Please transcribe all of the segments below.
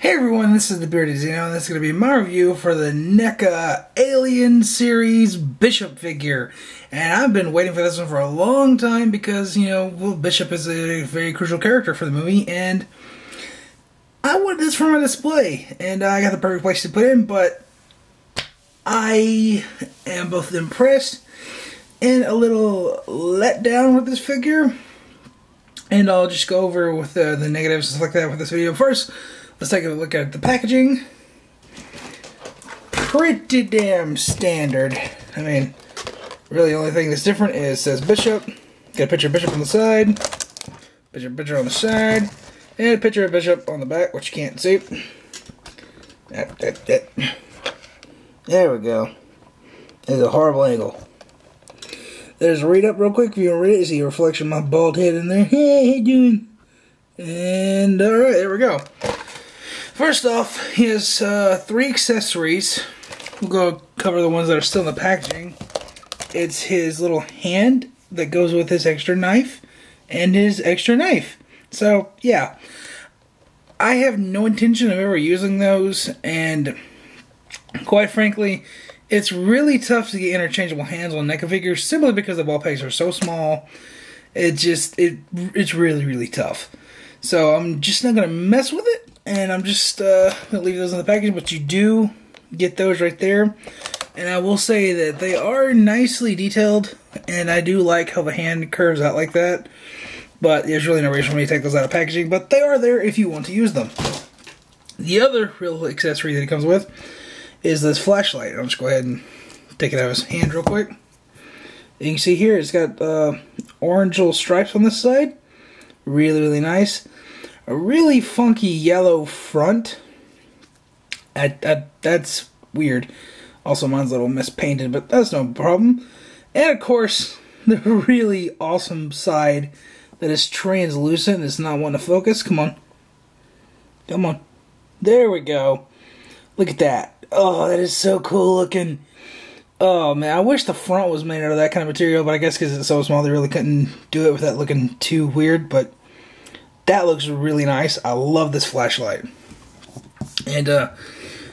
Hey everyone, this is the Bearded Zeno, and this is going to be my review for the NECA Alien Series Bishop figure. And I've been waiting for this one for a long time because, well, Bishop is a very crucial character for the movie, and I wanted this for my display, and I got the perfect place to put it in, but I am both impressed and a little let down with this figure, and I'll just go over with the negatives and stuff like that with this video. First, let's take a look at the packaging. Pretty damn standard. I mean, really the only thing that's different is it says Bishop. Got a picture of Bishop on the side, picture on the side, and a picture of Bishop on the back, which you can't see. There we go. There's a horrible angle. There's a read up real quick if you want to read it. See a reflection of my bald head in there. Hey, how you doing? And alright, there we go. First off, he has 3 accessories. We'll go cover the ones that are still in the packaging. It's his little hand that goes with his extra knife and his extra knife. So, yeah. I have no intention of ever using those, and quite frankly, it's really tough to get interchangeable hands on NECA figures simply because the ball pegs are so small. It's really, really tough. So I'm just not going to mess with it, and I'm just going to leave those in the package, but you do get those right there. And I will say that they are nicely detailed, and I do like how the hand curves out like that. But there's really no reason for me to take those out of packaging, but they are there if you want to use them. The other real accessory that it comes with is this flashlight. I'll just go ahead and take it out of his hand real quick. You can see here it's got orange little stripes on this side. Really, really nice. A really funky yellow front. That's weird. Also, mine's a little mispainted, but that's no problem. And of course, the really awesome side that is translucent. It's not wanting to focus. Come on. Come on. There we go. Look at that. Oh, that is so cool looking. Oh, man. I wish the front was made out of that kind of material, but I guess because it's so small, they really couldn't do it without looking too weird, but that looks really nice. I love this flashlight. And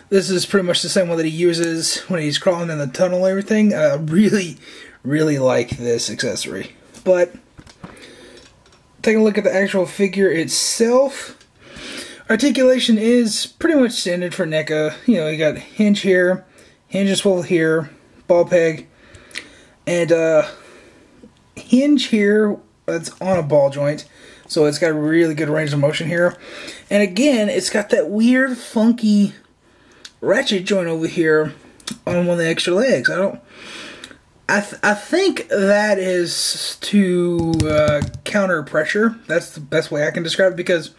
this is pretty much the same one that he uses when he's crawling in the tunnel and everything. I really, really like this accessory. But taking a look at the actual figure itself, articulation is pretty much standard for NECA. You got hinge here, hinge and swivel here, ball peg, and hinge here that's on a ball joint. So it's got a really good range of motion here. And again, it's got that weird, funky ratchet joint over here on one of the extra legs. I think that is to counter pressure. That's the best way I can describe it, because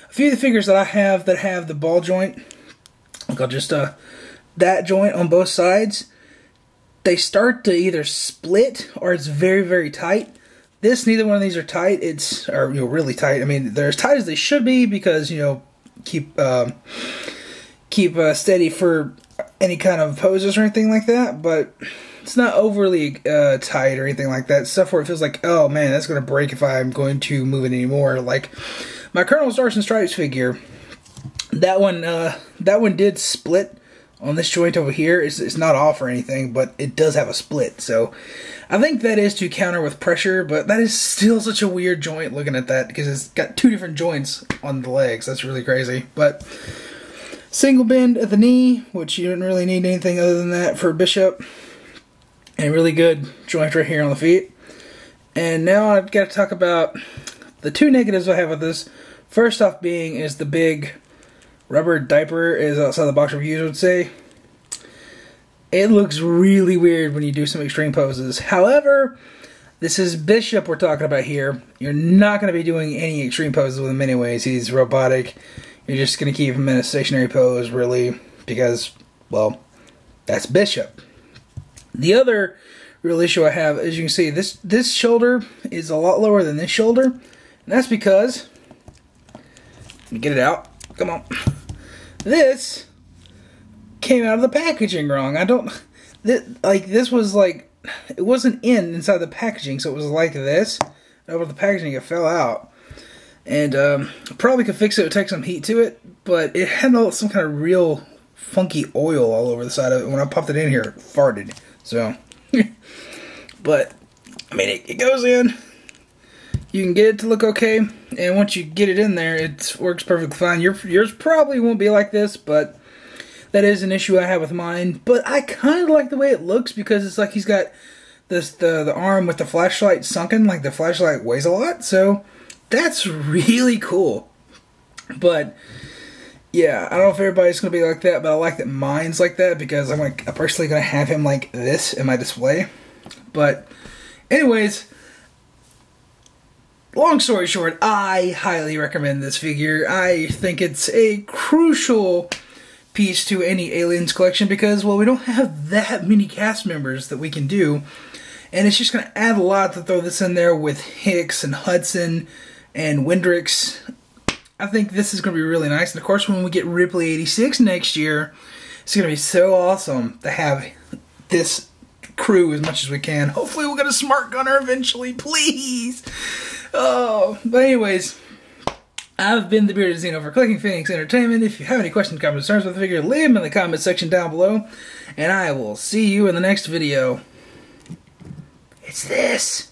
a few of the figures that I have that have the ball joint, like I'll just that joint on both sides, they start to either split or it's very, very tight. Neither one of these are tight. It's really tight. I mean, they're as tight as they should be because keep steady for any kind of poses or anything like that. But it's not overly tight or anything like that. Stuff where it feels like, oh man, that's going to break if I'm going to move it anymore. Like my Colonel Stars and Stripes figure, that one did split on this joint over here. It's not off or anything, but it does have a split. So I think that is to counter with pressure, but that is still such a weird joint looking at that because it's got 2 different joints on the legs. That's really crazy. But single bend at the knee, which you don't really need anything other than that for Bishop. And really good joint right here on the feet. And now I've got to talk about the 2 negatives I have with this. First off is the big rubber diaper is outside the box reviews would say. It looks really weird when you do some extreme poses. However, this is Bishop we're talking about here. You're not going to be doing any extreme poses with him anyways. He's robotic. You're just going to keep him in a stationary pose, really, because, well, that's Bishop. The other real issue I have, as you can see, this shoulder is a lot lower than this shoulder, and that's because, let me get it out, come on, this came out of the packaging wrong. This was like, it wasn't inside the packaging, so it was like this. Over the packaging, it fell out. And probably could fix it, it would take some heat to it, but it had some kind of real funky oil all over the side of it. When I popped it in here, it farted. So, but, I mean, it goes in. You can get it to look okay, and once you get it in there, it works perfectly fine. Yours probably won't be like this, but that is an issue I have with mine. But I kind of like the way it looks because it's like he's got the arm with the flashlight sunken, like the flashlight weighs a lot. So that's really cool. But yeah, I don't know if everybody's going to be like that, but I like that mine's like that because I'm personally going to have him like this in my display. But anyways, long story short, I highly recommend this figure. I think it's a crucial piece to any Aliens collection because, well, we don't have that many cast members that we can do, and it's just going to add a lot to throw this in there with Hicks and Hudson and Wendrix. I think this is going to be really nice, and of course when we get Ripley 86 next year, it's going to be so awesome to have this crew as much as we can. Hopefully we'll get a smart gunner eventually, please! Oh, but anyways, I've been the Bearded Xeno for Clicking Phoenix Entertainment. If you have any questions, comments, concerns with the figure, leave them in the comment section down below. And I will see you in the next video. It's this.